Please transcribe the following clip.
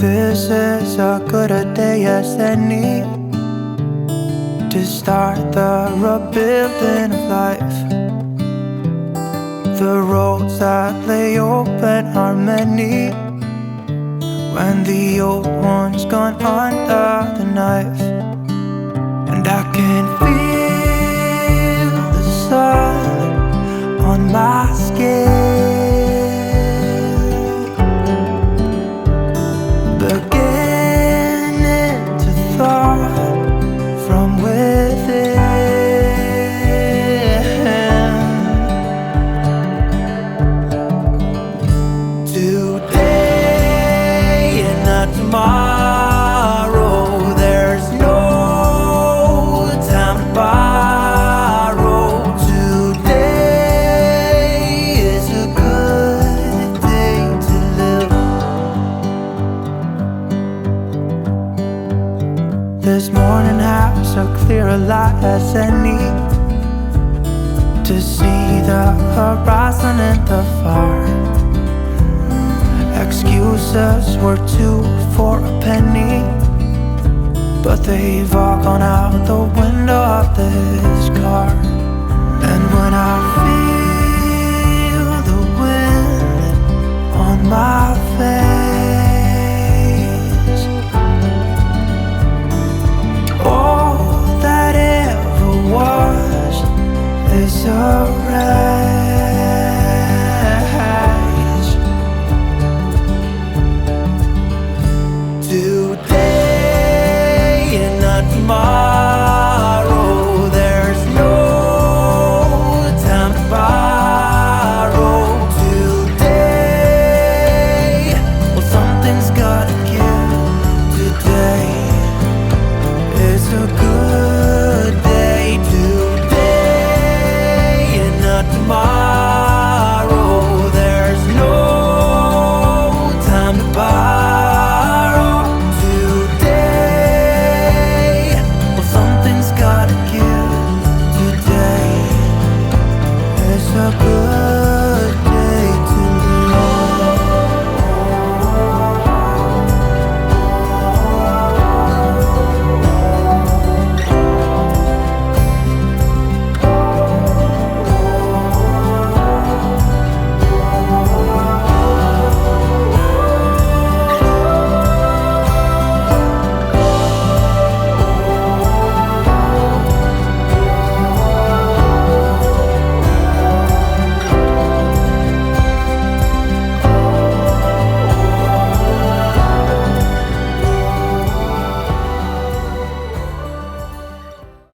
This is as good a day as any to start the rebuilding of life. The roads that lay open are many when the old one's gone under the knife. And I can feel the sun on my skin, beginning to thaw from within. Today and not tomorrow, there's no time to borrow. Today is a good day to live. This morning has a clearer light as any to see the horizon in the far. Excuses were 2 for a penny, but they've all gone out the window of this car. And when I feel the wind on my face, all that ever was is a wreck. Today and not tomorrow, there's no time to borrow. Today, well, something's gotta give. Today is a good day. Today and not tomorrow, there's no time to borrow. Gotta give. Today is a good